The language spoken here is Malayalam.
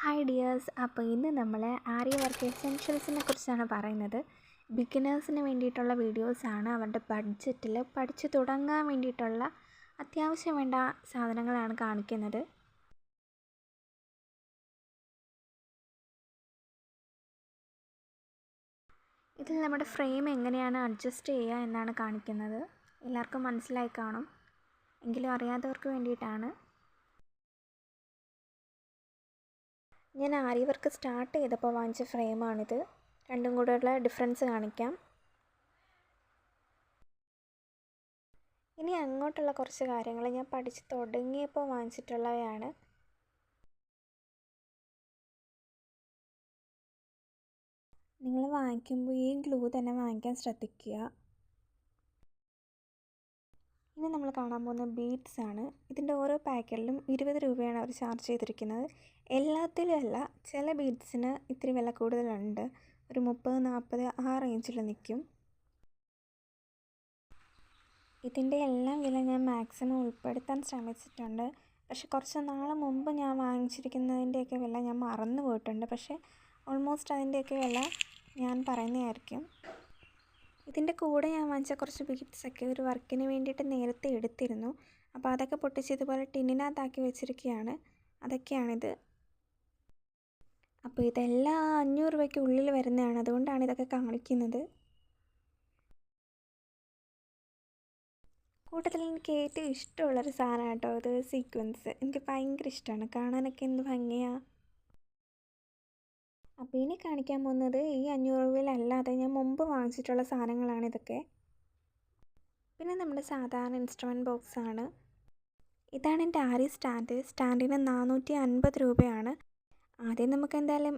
ഹായ് ഡിയേഴ്സ്, അപ്പോൾ ഇന്ന് നമ്മൾ ആര്യ വർക്ക് എസെൻഷ്യൽസിനെ കുറിച്ചാണ് പറയുന്നത്. ബിഗിനേഴ്സിന് വേണ്ടിയിട്ടുള്ള വീഡിയോസാണ്. അവരുടെ ബഡ്ജറ്റിൽ പഠിച്ചു തുടങ്ങാൻ വേണ്ടിയിട്ടുള്ള അത്യാവശ്യം വേണ്ട സാധനങ്ങളാണ് കാണിക്കുന്നത്. ഇതിൽ നമ്മുടെ ഫ്രെയിം എങ്ങനെയാണ് അഡ്ജസ്റ്റ് ചെയ്യുക എന്നാണ് കാണിക്കുന്നത്. എല്ലാവർക്കും മനസ്സിലായി കാണും, എങ്കിലും അറിയാത്തവർക്ക് വേണ്ടിയിട്ടാണ്. ഞാൻ ആര്യ വർക്ക് സ്റ്റാർട്ട് ചെയ്തപ്പോൾ വാങ്ങിച്ച ഫ്രെയിമാണിത്. രണ്ടും കൂടെയുള്ള ഡിഫറൻസ് കാണിക്കാം. ഇനി അങ്ങോട്ടുള്ള കുറച്ച് കാര്യങ്ങൾ ഞാൻ പഠിച്ച് തുടങ്ങിയപ്പോൾ വാങ്ങിച്ചിട്ടുള്ളവയാണ്. നിങ്ങൾ വാങ്ങിക്കുമ്പോൾ ഈ ഗ്ലൂ തന്നെ വാങ്ങിക്കാൻ ശ്രദ്ധിക്കുക. ഇനി നമ്മൾ കാണാൻ പോകുന്ന ബീഡ്സ് ആണ്. ഇതിൻ്റെ ഓരോ പാക്കറ്റിലും 20 രൂപയാണ് അവർ ചാർജ് ചെയ്തിരിക്കുന്നത്. എല്ലാത്തിലും അല്ല, ചില ബീഡ്സിന് ഇത്തിരി വില കൂടുതലുണ്ട്. ഒരു 30-40 ആ റേഞ്ചിൽ നിൽക്കും. ഇതിൻ്റെ എല്ലാം വില ഞാൻ മാക്സിമം ഉൾപ്പെടുത്താൻ ശ്രമിച്ചിട്ടുണ്ട്. പക്ഷെ കുറച്ച് നാൾ മുമ്പ് ഞാൻ വാങ്ങിച്ചിരിക്കുന്നതിൻ്റെയൊക്കെ വില ഞാൻ മറന്നു പോയിട്ടുണ്ട്. പക്ഷേ ഓൾമോസ്റ്റ് അതിൻ്റെയൊക്കെ വില ഞാൻ പറയുന്നതായിരിക്കും. ഇതിൻ്റെ കൂടെ ഞാൻ വാങ്ങിച്ച കുറച്ച് ബീഡ്സൊക്കെ ഒരു വർക്കിന് വേണ്ടിയിട്ട് നേരത്തെ എടുത്തിരുന്നു. അപ്പോൾ അതൊക്കെ പൊട്ടിച്ച് ഇതുപോലെ ടിന്നിനകത്താക്കി വെച്ചിരിക്കുകയാണ്. അതൊക്കെയാണിത്. അപ്പോൾ ഇതെല്ലാം 500 രൂപയ്ക്ക് ഉള്ളിൽ വരുന്നതാണ്. അതുകൊണ്ടാണ് ഇതൊക്കെ കാണിക്കുന്നത്. കൂട്ടത്തിൽ എനിക്ക് ഏറ്റവും ഇഷ്ടമുള്ളൊരു സാധനം കേട്ടോ ഇത്, സീക്വൻസ്. എനിക്ക് ഭയങ്കര ഇഷ്ടമാണ്, കാണാനൊക്കെ എന്ത് ഭംഗിയാണ്. അപ്പോൾ ഇനി കാണിക്കാൻ പോകുന്നത് ഈ 500 രൂപയിലല്ലാതെ ഞാൻ മുമ്പ് വാങ്ങിച്ചിട്ടുള്ള സാധനങ്ങളാണ് ഇതൊക്കെ. പിന്നെ നമ്മുടെ സാധാരണ ഇൻസ്ട്രുമെൻറ്റ് ബോക്സാണ്. ഇതാണ് എൻ്റെ ആര്യ സ്റ്റാൻഡിന് 450 രൂപയാണ്. ആദ്യം നമുക്ക് എന്തായാലും